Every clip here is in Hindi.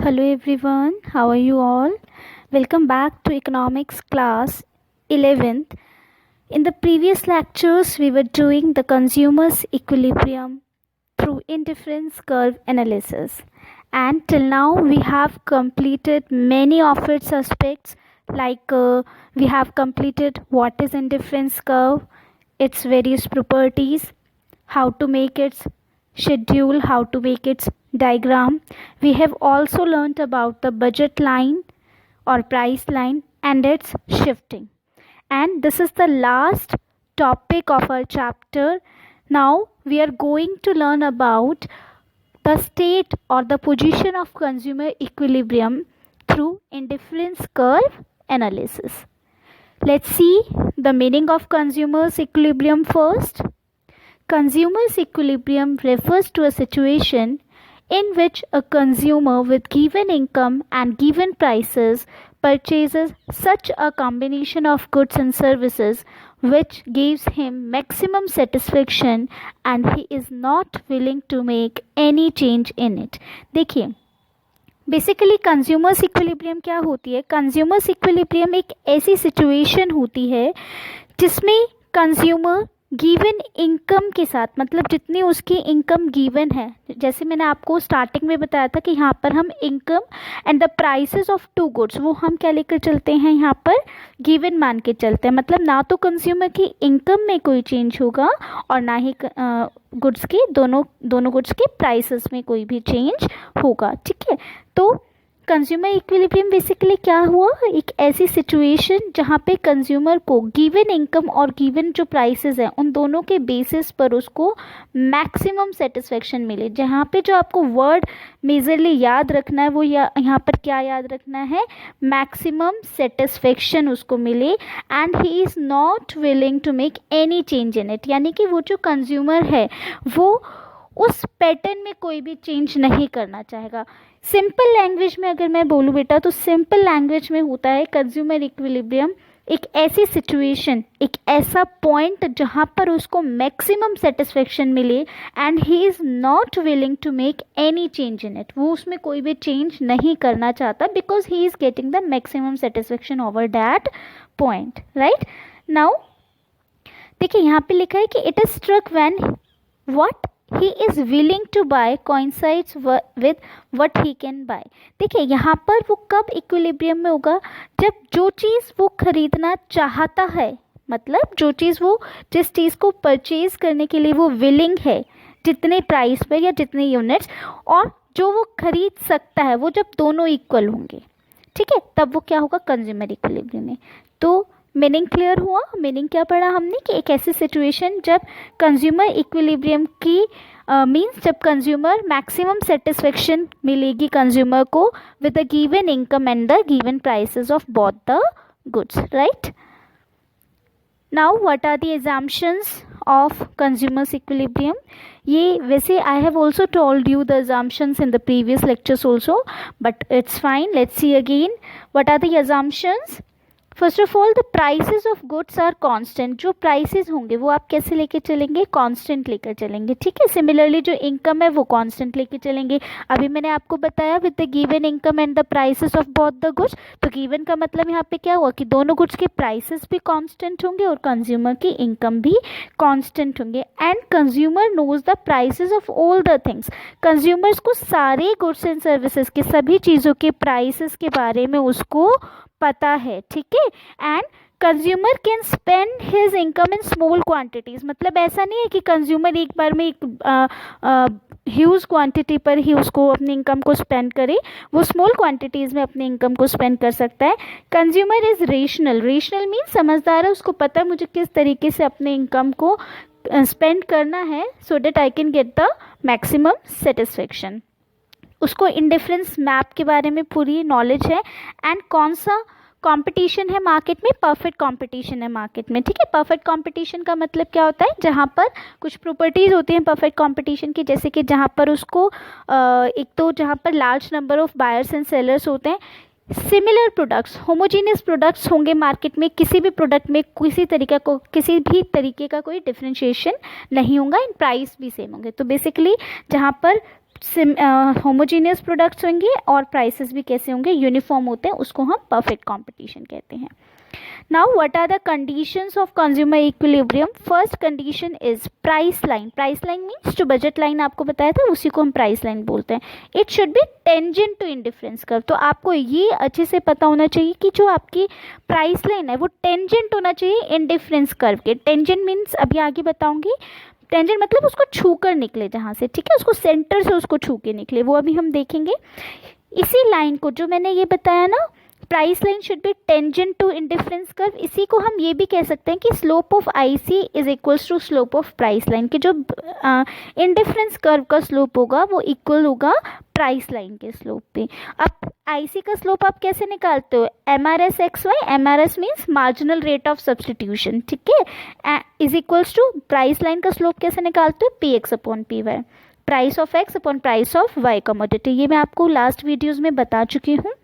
Hello everyone, how are you all? Welcome back to economics class 11th. In the previous lectures, we were doing the consumer's equilibrium through indifference curve analysis. And till now, we have completed many of its aspects, like we have completed what is indifference curve, its various properties, how to make its schedule, how to make its diagram. We have also learnt about the budget line or price line and its shifting. And this is the last topic of our chapter. Now we are going to learn about the state or the position of consumer equilibrium through indifference curve analysis. Let's see the meaning of consumer's equilibrium first. Consumer's equilibrium refers to a situation in which a consumer with given income and given prices purchases such a combination of goods and services which gives him maximum satisfaction and he is not willing to make any change in it. देखिए, बेसिकली कंज्यूमर्स इक्विलिब्रियम क्या होती है? कंज्यूमर्स इक्विलिब्रियम एक ऐसी सिचुएशन होती है जिसमें कंज्यूमर गिवन इनकम के साथ, मतलब जितनी उसकी इनकम गिवन है, जैसे मैंने आपको स्टार्टिंग में बताया था कि यहाँ पर हम income and the prices of two goods वो हम क्या लेकर चलते हैं, यहाँ पर गिवन मान के चलते हैं। मतलब ना तो कंज्यूमर की इनकम में कोई चेंज होगा और ना ही गुड्स के दोनों गुड्स के प्राइसेस में कोई भी चेंज होगा। ठीक है, तो कंज्यूमर इक्विलिब्रियम बेसिकली क्या हुआ, एक ऐसी सिचुएशन जहाँ पे कंज्यूमर को गिवन इनकम और गिवन जो प्राइसेस हैं उन दोनों के बेसिस पर उसको मैक्सिमम सेटिस्फेक्शन मिले। जहाँ पे जो आपको वर्ड मेजरली याद रखना है वो यहाँ पर क्या याद रखना है, मैक्सिमम सेटिस्फेक्शन उसको मिले and he is not willing to make any change in it. यानी कि वो जो कंज्यूमर है वो उस पैटर्न में कोई भी चेंज नहीं करना चाहेगा। सिंपल लैंग्वेज में अगर मैं बोलूँ बेटा, तो सिंपल लैंग्वेज में होता है कंज्यूमर इक्विलिब्रियम एक ऐसी सिचुएशन, एक ऐसा पॉइंट जहाँ पर उसको मैक्सिमम सेटिस्फेक्शन मिले and he is not willing to make any change in it. वो उसमें कोई भी चेंज नहीं करना चाहता because he is getting the maximum satisfaction over that point. Right now देखिए, यहाँ पे लिखा है कि it is struck when what he is willing to buy coincides with what he can buy। देखिए, यहाँ पर वो कब इक्विलिब्रियम में होगा, जब जो चीज़ वो खरीदना चाहता है, मतलब जो चीज़ वो जिस चीज़ को परचेज करने के लिए वो विलिंग है, जितने प्राइस पर या जितने यूनिट्स, और जो वो खरीद सकता है, वो जब दोनों इक्वल होंगे, ठीक है, तब वो क्या होगा, कंज्यूमर इक्विलिब्रियम में। तो मीनिंग क्लियर हुआ? मीनिंग क्या पढ़ा हमने कि एक ऐसी सिचुएशन जब कंज्यूमर इक्विलिब्रियम की मीन्स जब कंज्यूमर मैक्सिमम सेटिस्फेक्शन मिलेगी कंज्यूमर को with the given income and the given prices of both the goods. Right now what are the assumptions of consumers equilibrium? ये वैसे I have also told you the assumptions in the previous lectures also, but it's fine. Let's see again. What are the assumptions? First of all the prices of goods are constant. जो प्राइसेस होंगे वो आप कैसे लेके चलेंगे, कांस्टेंट लेकर चलेंगे। ठीक है, सिमिलरली जो इनकम है वो कांस्टेंट लेके चलेंगे। अभी मैंने आपको बताया with the given income and the prices of both the goods, तो गिवन का मतलब यहाँ पे क्या हुआ कि दोनों गुड्स के प्राइसेस भी कांस्टेंट होंगे और कंज्यूमर की इनकम भी कांस्टेंट होंगे। And consumer knows the prices of all the things. Consumers को सारे गुड्स एंड सर्विसेज के सभी चीज़ों के प्राइसेस के बारे में उसको पता है। ठीक है, and consumer can spend his income in small quantities. मतलब ऐसा नहीं है कि कंज्यूमर एक बार में एक ह्यूज क्वांटिटी पर ही उसको अपनी इनकम को स्पेंड करे, वो स्मॉल क्वांटिटीज़ में अपनी इनकम को स्पेंड कर सकता है। Consumer is rational. Rational mean समझदार है, उसको पता है मुझे किस तरीके से अपने इनकम को स्पेंड करना है so that I can get the maximum satisfaction. उसको इंडिफरेंस मैप के बारे में पूरी नॉलेज है एंड कौन सा कंपटीशन है मार्केट में, परफेक्ट कंपटीशन है मार्केट में। ठीक है, परफेक्ट कंपटीशन का मतलब क्या होता है, जहाँ पर कुछ प्रॉपर्टीज़ होती हैं परफेक्ट कंपटीशन की, जैसे कि जहाँ पर उसको एक तो जहाँ पर large number of buyers and sellers होते हैं, सिमिलर प्रोडक्ट्स, होमोजीनियस प्रोडक्ट्स होंगे मार्केट में, किसी भी प्रोडक्ट में किसी भी तरीके का कोई डिफ्रेंशिएशन नहीं होगा एंड प्राइस भी सेम होंगे। तो बेसिकली जहाँ पर होमोजीनियस प्रोडक्ट्स होंगे और प्राइसेस भी कैसे होंगे, यूनिफॉर्म होते हैं, उसको हम परफेक्ट कंपटीशन कहते हैं. Now, what are the conditions of consumer equilibrium? First condition is price line. Price line means जो budget line आपको बताया था उसी को हम price line बोलते हैं. It should be tangent to indifference curve. तो आपको ये अच्छे से पता होना चाहिए कि जो आपकी price line है वो tangent होना चाहिए indifference curve के. Tangent means अभी आगे बताऊंगी. टेंजेंट मतलब उसको छू कर निकले जहाँ से, ठीक है, उसको सेंटर से उसको छू के निकले, वो अभी हम देखेंगे. इसी लाइन को जो मैंने ये बताया ना, price line should be tangent to indifference curve, इसी को हम ये भी कह सकते हैं कि slope of IC is equals to slope of price line, कि जो इंडिफरेंस कर्व का स्लोप होगा वो इक्वल होगा प्राइस लाइन के स्लोप पे. अब आईसी का स्लोप आप कैसे निकालते हो, M R S X Y, M R S means marginal rate of substitution, ठीक है, is equals to price line का स्लोप कैसे निकालते हो, P X upon P Y, price of X upon price of Y commodity. ये मैं आपको लास्ट वीडियोज़ में बता चुकी हूँ.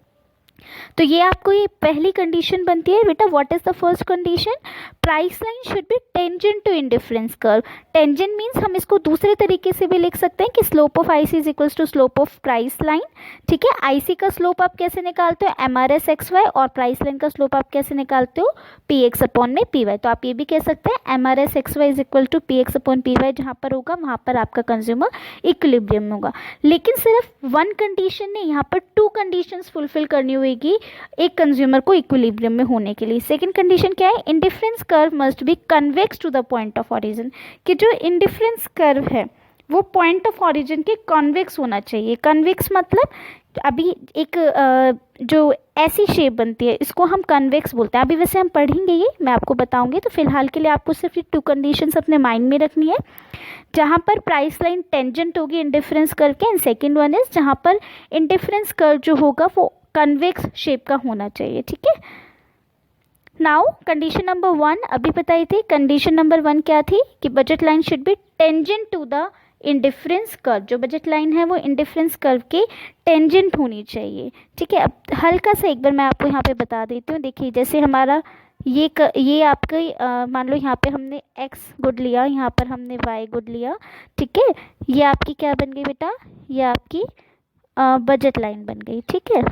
तो ये आपको ये पहली कंडीशन बनती है बेटा. What is the first condition, price line should be tangent to indifference curve. Tangent means हम इसको दूसरे तरीके से भी लिख सकते हैं कि slope of IC is equals to slope of price line, ठीक है. आईसी का स्लोप आप कैसे निकालते हो, M R S X Y, और प्राइस लाइन का स्लोप आप कैसे निकालते हो, पी एक्स अपॉन में पी वाई. तो आप ये भी कह सकते हैं M R S X Y is equal to P X upon P Y, जहाँ पर होगा वहाँ पर आपका कंज्यूमर इक्विलिब्रियम होगा. लेकिन सिर्फ वन कंडीशन नहीं, यहाँ पर टू कंडीशंस फुलफिल करनी होगी एक कंज्यूमर को इक्विलिब्रियम में होने के लिए. सेकंड कंडीशन क्या है, indifference curve must be convex to the point of origin, कि जो इंडिफरेंस कर्व है वो पॉइंट ऑफ ओरिजिन के कॉन्वेक्स होना चाहिए. कन्वेक्स मतलब अभी एक जो ऐसी शेप बनती है इसको हम कन्वेक्स बोलते हैं. अभी वैसे हम पढ़ेंगे ये, मैं आपको बताऊंगी. तो फिलहाल के लिए आपको सिर्फ ये टू कंडीशंस अपने माइंड में रखनी है, जहाँ पर प्राइस लाइन टेंजेंट होगी इंडिफरेंस कर्व के, एंड सेकेंड वन इज जहाँ पर इंडिफरेंस कर्व जो होगा वो कन्वेक्स शेप का होना चाहिए, ठीक है. नाउ कंडीशन नंबर वन अभी बताई थी. कंडीशन नंबर वन क्या थी कि budget line should be tangent to the indifference curve. जो बजट लाइन है वो इंडिफरेंस कर्व के टेंजेंट होनी चाहिए, ठीक है. अब हल्का सा एक बार मैं आपको यहाँ पे बता देती हूँ. देखिए जैसे हमारा ये आपका मान लो यहाँ पे हमने x गुड लिया, यहाँ पर हमने y गुड लिया, ठीक है. ये आपकी क्या बन गई बेटा, ये आपकी बजट लाइन बन गई, ठीक है.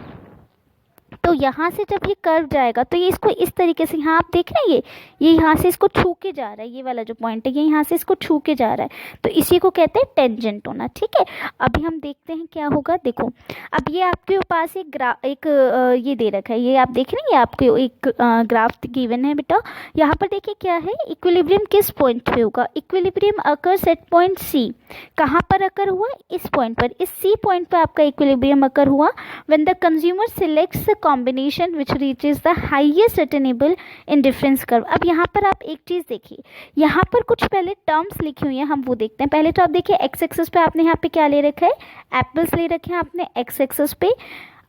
तो यहाँ से जब ये कर्व जाएगा तो ये इसको इस तरीके से, यहाँ आप देख रहे हैं ये यहाँ से इसको छू के जा रहा है, ये वाला जो पॉइंट है ये यहाँ से इसको छू के जा रहा है, तो इसी को कहते हैं टेंजेंट होना, ठीक है. अभी हम देखते हैं क्या होगा. देखो अब ये आपके पास एक ये दे रखा है, ये आप देख रहे हैं, ये आपको एक ग्राफ गिवन है बेटा. यहाँ पर देखिए क्या है, इक्विलिब्रियम किस पॉइंट पे होगा, equilibrium occurs at point C. कहाँ पर अकर हुआ, इस पॉइंट पर, इस सी पॉइंट पर आपका इक्विलिब्रियम अकर हुआ when the consumer selects combination which reaches the highest attainable indifference curve. अब यहाँ पर आप एक चीज़ देखिए, यहाँ पर कुछ पहले टर्म्स लिखी हुई हैं, हम वो देखते हैं. पहले तो आप देखिए एक्स एक्सेस पे आपने यहाँ पे क्या ले रखा है, एप्पल्स ले रखे हैं आपने एक्स एक्सेस पे,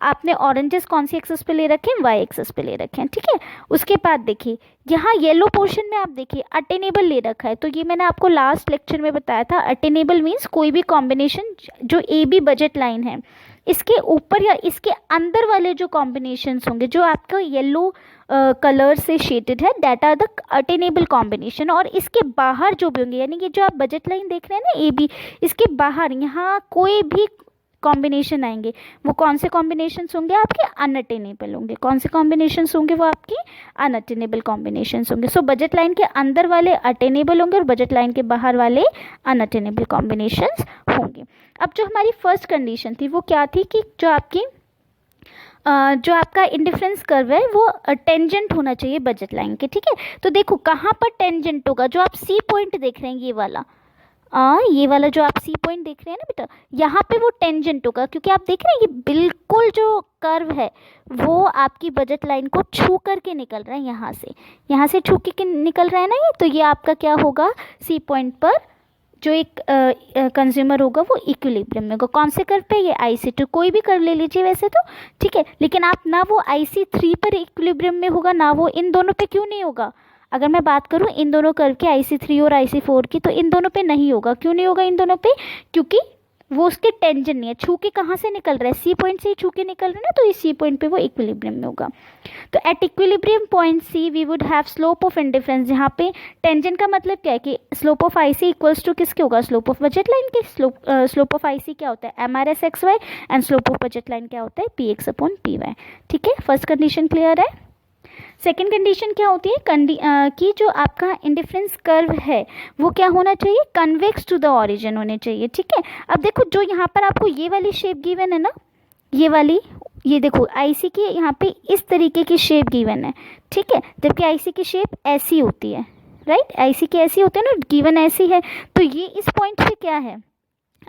आपने ऑरेंजेस कौन सी एक्सेस पे ले रखे हैं, वाई एक्सेस पे ले रखे हैं, ठीक है. उसके बाद देखिए यहाँ येलो पोर्शन में आप देखिए अटेनेबल ले रखा है. तो ये मैंने आपको लास्ट लेक्चर में बताया था, अटेनेबल मीन्स कोई भी कॉम्बिनेशन जो ए बी बजट लाइन है इसके ऊपर या इसके अंदर वाले जो कॉम्बिनेशंस होंगे जो आपका येलो कलर से शेडेड है, that are the attainable combination. और इसके बाहर जो भी होंगे, यानी कि जो आप बजट लाइन देख रहे हैं ना ए बी, इसके बाहर यहाँ कोई भी कॉम्बिनेशन आएंगे, वो कौन से कॉम्बिनेशंस होंगे, आपके अनअटेनेबल होंगे. कौन से कॉम्बिनेशंस होंगे, वो आपके अनअटेनेबल कॉम्बिनेशंस होंगे. सो बजट लाइन के अंदर वाले अटेनेबल होंगे और बजट लाइन के बाहर वाले अनअटेनेबल कॉम्बिनेशंस होंगे. अब जो हमारी फर्स्ट कंडीशन थी वो क्या थी कि जो आपका इंडिफरेंस कर्व है वो टेंजेंट होना चाहिए बजट लाइन के, ठीक है. तो देखो कहाँ पर टेंजेंट होगा, जो आप सी पॉइंट देख रहे हैं ये वाला जो आप सी पॉइंट देख रहे हैं ना बेटा, यहाँ पे वो टेंजेंट होगा, क्योंकि आप देख रहे हैं ये बिल्कुल जो कर्व है वो आपकी बजट लाइन को छू करके निकल रहा है, यहाँ से छू के निकल रहा है ना ये. तो ये आपका क्या होगा, सी पॉइंट पर जो एक कंज्यूमर होगा वो इक्विलिब्रियम में होगा. कौन से कर्व पे, ये IC2, कोई भी कर्व ले लीजिए वैसे तो, ठीक है. लेकिन आप ना वो IC3 पर इक्विलिब्रियम में होगा ना वो इन दोनों पे. क्यों नहीं होगा, अगर मैं बात करूं इन दोनों कर्व के IC3 और IC4 की, तो इन दोनों पे नहीं होगा. क्यों नहीं होगा इन दोनों पे, क्योंकि वो उसके टेंजेंट नहीं है, छू के कहाँ से निकल रहा है, सी पॉइंट से ही छू के निकल रहा है ना, तो इस सी पॉइंट पे वो इक्विलिब्रियम में होगा। तो at equilibrium point C we would have slope of indifference, जहाँ पे टेंजेंट का मतलब क्या है कि slope of I C equals to किसके होगा, स्लोप ऑफ बजट लाइन के। स्लोप ऑफ आई सी क्या होता है, M R S X Y, and slope of budget line क्या होता है, P X upon P Y. ठीक है, फर्स्ट कंडीशन क्लियर है। सेकेंड कंडीशन क्या होती है, कि जो आपका इंडिफरेंस कर्व है वो क्या होना चाहिए, कन्वेक्स टू द ऑरिजिन होने चाहिए। ठीक है, अब देखो जो यहाँ पर आपको ये वाली शेप गिवन है ना, ये वाली, ये देखो आईसी की यहाँ पे इस तरीके की शेप गिवन है। ठीक है, जबकि आईसी की शेप ऐसी होती है, राइट, आईसी की ऐसी होती है ना, गिवन ऐसी है, तो ये इस पॉइंट पे क्या है,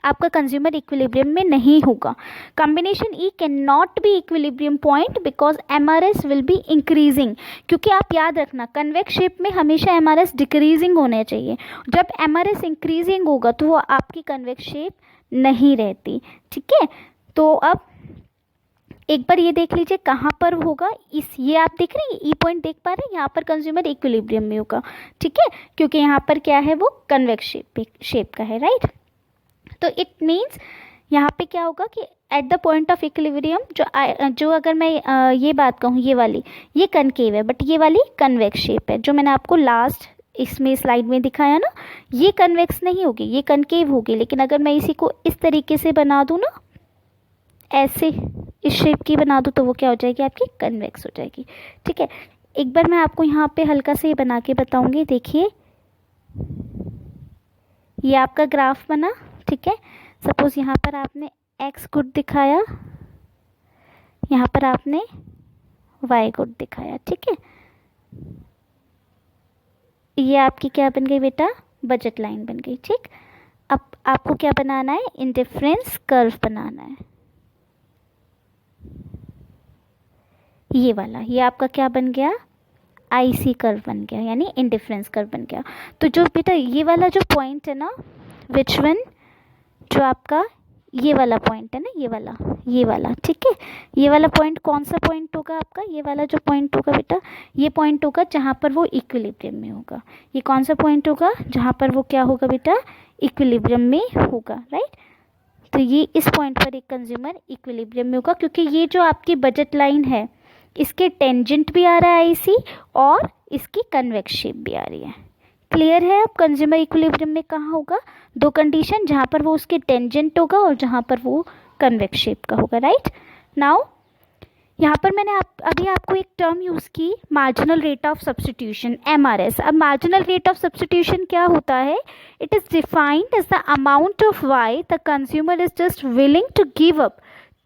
आपका कंज्यूमर इक्विलिब्रियम में नहीं होगा। Combination E can not be equilibrium point because MRS will be increasing, क्योंकि आप याद रखना कन्वेक्स शेप में हमेशा एमआरएस डिक्रीजिंग होने चाहिए। जब एमआरएस इंक्रीजिंग होगा तो वो आपकी कन्वेक्स शेप नहीं रहती। ठीक है, तो अब एक बार ये देख लीजिए कहाँ पर होगा, इस, ये आप देख रहे हैं ई पॉइंट देख पा रहे हैं, यहाँ पर कंज्यूमर इक्विलिब्रियम में होगा। ठीक है, क्योंकि यहाँ पर क्या है, वो कन्वेक्स शेप का है, राइट। तो इट मीन्स यहाँ पे क्या होगा कि at the point of equilibrium जो अगर मैं ये बात कहूँ, ये वाली ये कनकेव है, बट ये वाली कन्वेक्स शेप है, जो मैंने आपको लास्ट इसमें स्लाइड में दिखाया ना, ये कन्वेक्स नहीं होगी, ये कनकेव होगी। लेकिन अगर मैं इसी को इस तरीके से बना दूँ ना, ऐसे इस शेप की बना दूँ, तो वो क्या हो जाएगी, आपकी कन्वेक्स हो जाएगी। ठीक है, एक बार मैं आपको यहाँ पे हल्का से बना के बताऊँगी। देखिए ये आपका ग्राफ बना। ठीक है, सपोज यहाँ पर आपने एक्स गुड दिखाया, यहाँ पर आपने वाई गुड दिखाया। ठीक है, ये आपकी क्या बन गई बेटा, बजट लाइन बन गई। ठीक, अब आपको क्या बनाना है, इंडिफरेंस कर्व बनाना है, ये वाला, ये आपका क्या बन गया, आईसी कर्व बन गया, यानी इंडिफरेंस कर्व बन गया। तो जो बेटा ये वाला जो पॉइंट है ना, विच वन, जो आपका ये वाला पॉइंट है ना, ये वाला, ठीक है, ये वाला पॉइंट कौन सा पॉइंट होगा आपका, ये वाला जो पॉइंट होगा बेटा, ये पॉइंट होगा जहाँ पर वो इक्विलिब्रियम में होगा। ये कौन सा पॉइंट होगा, जहाँ पर वो क्या होगा बेटा, इक्विलिब्रियम में होगा, राइट। तो ये इस पॉइंट पर एक कंज्यूमर इक्विलिब्रियम में होगा, क्योंकि ये जो आपकी बजट लाइन है, इसके टेंजेंट भी आ रहा है आईसी, और इसकी कन्वेक्स शेप भी आ रही है। क्लियर है। अब कंज्यूमर इक्विलिब्रियम में कहाँ होगा, दो कंडीशन, जहाँ पर वो उसके टेंजेंट होगा और जहाँ पर वो कन्वेक्स शेप का होगा, राइट। नाउ यहाँ पर मैंने अभी आपको एक टर्म यूज़ की, marginal rate of substitution, MRS. अब मार्जिनल रेट ऑफ सब्स्टिट्यूशन क्या होता है, it is defined as the amount of Y the consumer is just willing to give up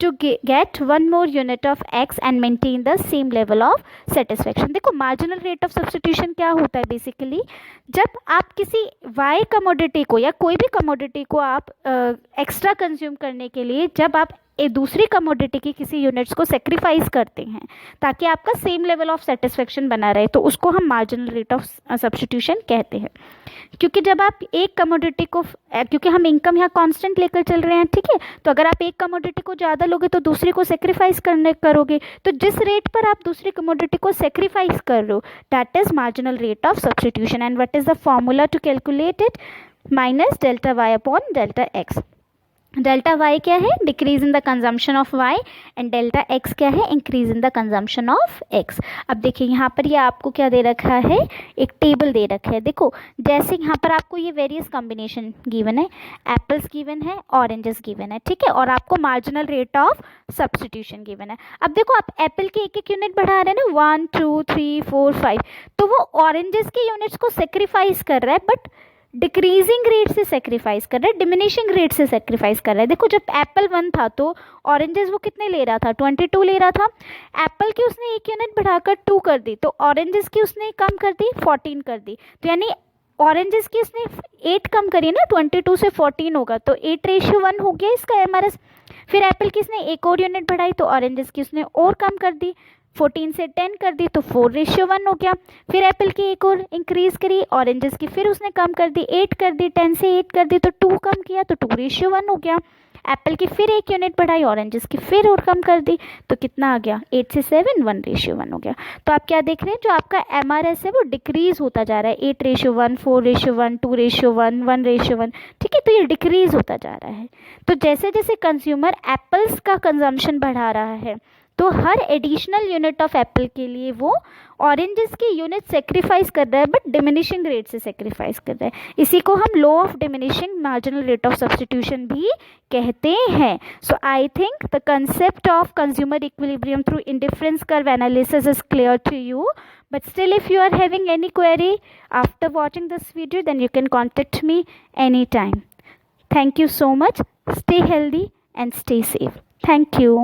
to get one more unit of x and maintain the same level of satisfaction। देखो मार्जिनल रेट ऑफ सब्स्टिट्यूशन क्या होता है, बेसिकली जब आप किसी y कमोडिटी को या कोई भी कमोडिटी को आप एक्स्ट्रा कंज्यूम करने के लिए जब आप दूसरी कमोडिटी की किसी यूनिट्स को सेक्रीफाइस करते हैं ताकि आपका सेम लेवल ऑफ सेटिस्फेक्शन बना रहे, तो उसको हम मार्जिनल रेट ऑफ सब्स्टिट्यूशन कहते हैं। क्योंकि जब आप एक कमोडिटी को, क्योंकि हम इनकम यहाँ कांस्टेंट लेकर चल रहे हैं, ठीक है, तो अगर आप एक कमोडिटी को ज़्यादा लोगे तो दूसरी को सेक्रीफाइस करोगे, तो जिस रेट पर आप दूसरी कमोडिटी को सेक्रीफाइस कर रहे हो, that is marginal rate of substitution. And what is the formula to calculate it, minus delta Y upon delta X. Delta Y क्या है, decrease in the consumption of Y, and delta X क्या है, increase in the consumption of X. अब देखिए यहाँ पर ये आपको क्या दे रखा है, एक टेबल दे रखा है। देखो जैसे यहाँ पर आपको ये वेरियस कॉम्बिनेशन गिवन है, एप्पल्स गिवन है, ऑरेंजेस गिवन है, ठीक है, और आपको marginal rate of substitution given है। अब देखो आप एप्पल के एक एक यूनिट बढ़ा रहे हैं ना, 1 2 3 4 5, तो वो ऑरेंजेस के यूनिट्स को सेक्रीफाइस कर रहा है, बट डिक्रीजिंग रेट से सेक्रीफाइस कर रहा है, डिमिनिशिंग रेट से सेक्रीफाइस कर रहा है। देखो जब एप्पल 1 था तो ऑरेंजेस वो कितने ले रहा था, 22 ले रहा था। एप्पल की उसने एक यूनिट बढ़ाकर 2 कर दी, तो ऑरेंजेस की उसने कम कर दी, 14 कर दी। तो यानी ऑरेंजेस की उसने 8 कम करी ना, 22 से 14 होगा, तो 8:1 हो गया इसका एमआरएस। फिर एप्पल की उसने एक और यूनिट बढ़ाई, तो ऑरेंजेस की उसने और कम कर दी, 14 से 10 कर दी, तो 4:1 हो गया। फिर एप्पल की एक और इंक्रीज करी, ऑरेंजेस की फिर उसने कम कर दी, 8 कर दी, 10 से 8 कर दी, तो 2 कम किया, तो 2:1 हो गया। एप्पल की फिर 1 यूनिट बढ़ाई, ऑरेंजेस की फिर और कम कर दी, तो कितना आ गया 8 से 7 1:1 हो गया। तो आप क्या देख रहे हैं, जो आपका MRS है वो डिक्रीज होता जा रहा है, 8:1, 4:1, 2:1, 1:1, ठीक है, तो ये डिक्रीज होता जा रहा है। तो जैसे जैसे कंज्यूमर एप्पल्स का कंजम्पशन बढ़ा रहा है, तो हर एडिशनल यूनिट ऑफ एप्पल के लिए वो ऑरेंजेस की यूनिट सेक्रीफाइस कर रहा है, बट डिमिनिशिंग रेट से सेक्रीफाइस कर रहा है। इसी को हम law of diminishing marginal rate of substitution भी कहते हैं। So I think the concept of consumer equilibrium through indifference curve analysis is clear to you, but still if you are having any query after watching this video, then you can contact me anytime. Thank you so much. Stay healthy and stay safe. Thank you.